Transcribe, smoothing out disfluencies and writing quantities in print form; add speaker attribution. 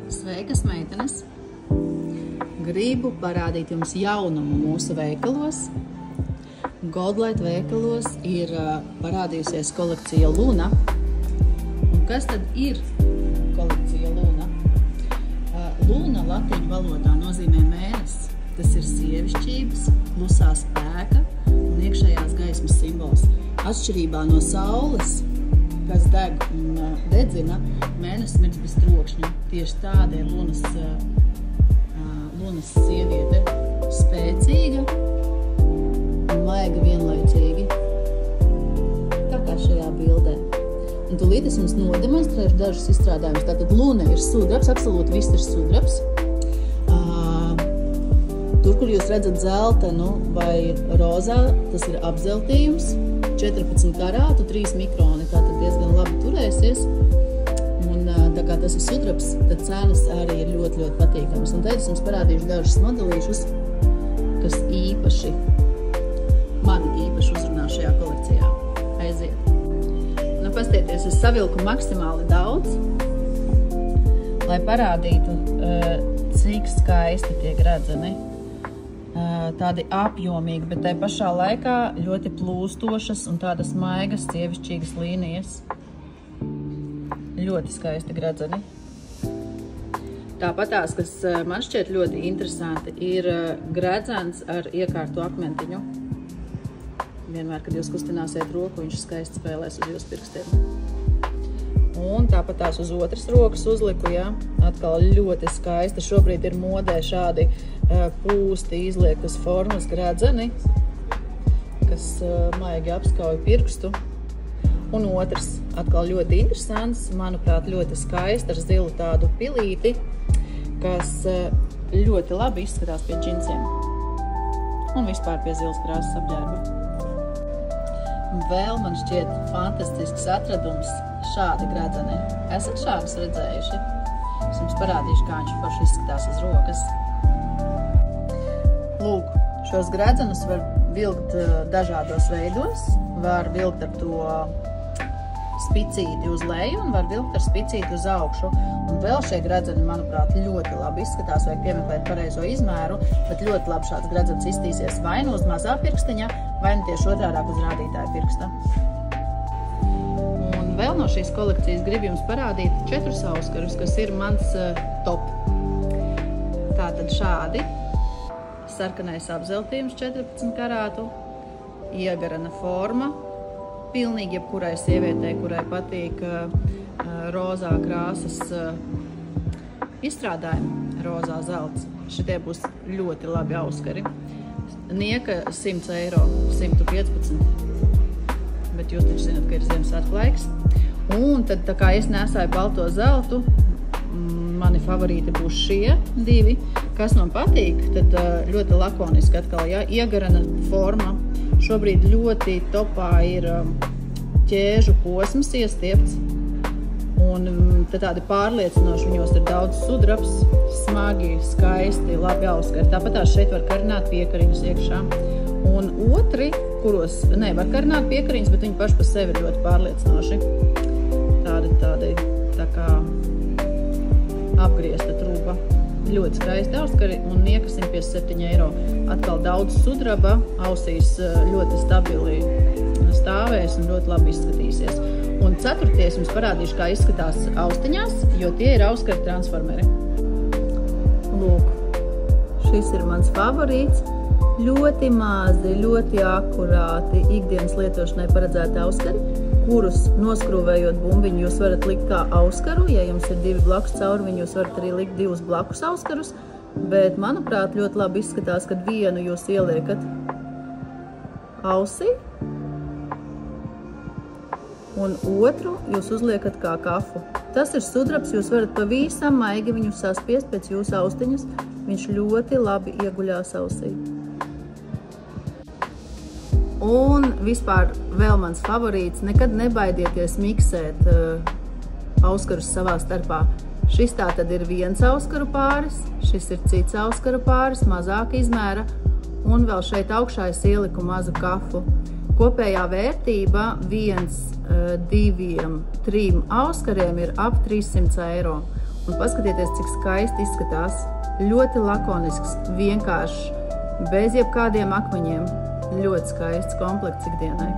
Speaker 1: Sveikas, meitenes! Gribu parādīt jums jaunumu mūsu veikalos. Goldlight veikalos ir parādījusies kolekcija Luna. Un kas tad ir kolekcija Luna? Luna latīņu valodā nozīmē mēnesis. Tas ir sievišķības, klusā spēka un iekšējās gaismas simbols. Atšķirībā no saules, kas deg un dedzina, mēnesis mirdz bez trokšņa. Tieši tāda ir Lunas sieviete, spēcīga un maiga vienlaicīgi. Tā kā šajā bildē. Un tūlīt es jums nodemonstrēšu dažus izstrādājumus. Tātad Luna ir sudrabs, absolūti viss ir sudrabs. Tur, kur jūs redzat zeltainu vai rozā, tas ir apzeltījums. 14 karātu, 3 mikroni, tātad diezgan labi turēsies. Un tā kā tas ir sudrabs, tad cenas arī ir ļoti patīkamas. Un tad es jums parādīšu dažus modelīšus, kas mani īpaši uzrunā šajā kolekcijā. Aiziet! Nu, pastieties, es savilku maksimāli daudz, lai parādītu, cik skaisti tiek redzami. Tādi apjomīgi, bet tai pašā laikā ļoti plūstošas un tādas maigas, sievišķīgas līnijas. Ļoti skaisti gredzeni. Tāpatās, kas man šķiet ļoti interesanti, ir gredzens ar iekārtu akmentiņu. Vienmēr, kad jūs kustināsiet roku, viņš skaisti spēlēs uz jūsu pirkstiem. Un tāpatās uz otras rokas uzliku, jā, atkal ļoti skaisti. Šobrīd ir modē šādi pūsti izliektas formas gredzeni, kas maigi apskauj pirkstu. Un otrs, atkal ļoti interesants, manuprāt, ļoti skaisti ar zilu tādu pilīti, kas ļoti labi izskatās pie džinsiem. Un vispār pie zilas krāsas apģērba. Vēl man šķiet fantastisks atradums šādi gredzeni. Esat šādus redzējuši? Es jums parādīšu, kā viņš forši izskatās uz rokas. Lūk, šos gredzenus var vilkt dažādos veidos. Var vilkt ar to spicīti uz leju un var vilkt ar spicīti uz augšu. Un vēl šie gredzeni, manuprāt, ļoti labi izskatās, vajag piemeklēt pareizo izmēru, bet ļoti labi šāds gredzens iztīsies vai nu uz mazā pirkstiņa, vai nu tieši otrādāk uz rādītāja pirksta. Un vēl no šīs kolekcijas gribu jums parādīt 4 auskarus, kas ir mans top. Tātad šādi. Sarkanais apzeltījums 14 karātu, iegarana forma, pilnīgi jebkurai sievietei, kurai patīk rozā krāsas izstrādājumi, rozā zelts. Šitie būs ļoti labi auskari. Nieka 100 eiro, 115, bet jūs taču zināt, ka ir Ziemassvētku laiks. Un tad, tā kā es nesāju balto zeltu, mani favorīti būs šie 2. Kas man patīk, tad ļoti lakoniski atkal, ja, iegarana forma. Šobrīd ļoti topā ir ķēžu posms iestiepts. Un tādi pārliecinoši, viņos ir daudz sudrabs, smagi, skaisti, labi auskari. Tāpatās šeit var karināt piekariņus iekšā. Un otri, kuros nevar karināt piekariņus, bet viņi paši pa sevi ir ļoti pārliecinoši. Tādi tā kā apgriezta trūba. Ļoti skaisti auskari un nieka 157 eiro. Atkal daudz sudraba, ausīs ļoti stabili stāvēs un ļoti labi izskatīsies. Un 4. es jums parādīšu, kā izskatās austiņās, jo tie ir auskari transformeri. Lūk, šis ir mans favorīts. Ļoti mazi, ļoti akurāti ikdienas lietošanai paredzēti auskari, kurus noskrūvējot bumbiņu jūs varat likt kā auskaru. Ja jums ir 2 blakus caurviņi, jūs varat arī likt 2 blakus auskarus. Bet, manuprāt, ļoti labi izskatās, kad vienu jūs ieliekat ausī un otru jūs uzliekat kā kafu. Tas ir sudrabs, jūs varat pavisam maigi viņu saspiest pēc jūsu austiņas. Viņš ļoti labi ieguļās ausī. Un vispār vēl mans favorīts, nekad nebaidieties miksēt auskarus savā starpā. Šis tā tad ir viens auskaru pāris, šis ir cits auskaru pāris, mazāka izmēra, un vēl šeit augšā es ieliku mazu kafu. Kopējā vērtība 1, 2, 3 auskariem ir ap 300 eiro. Un paskatieties, cik skaisti izskatās. Ļoti lakonisks, vienkāršs, bez jebkādiem akmeņiem. Ļoti skaists komplekts ikdienai.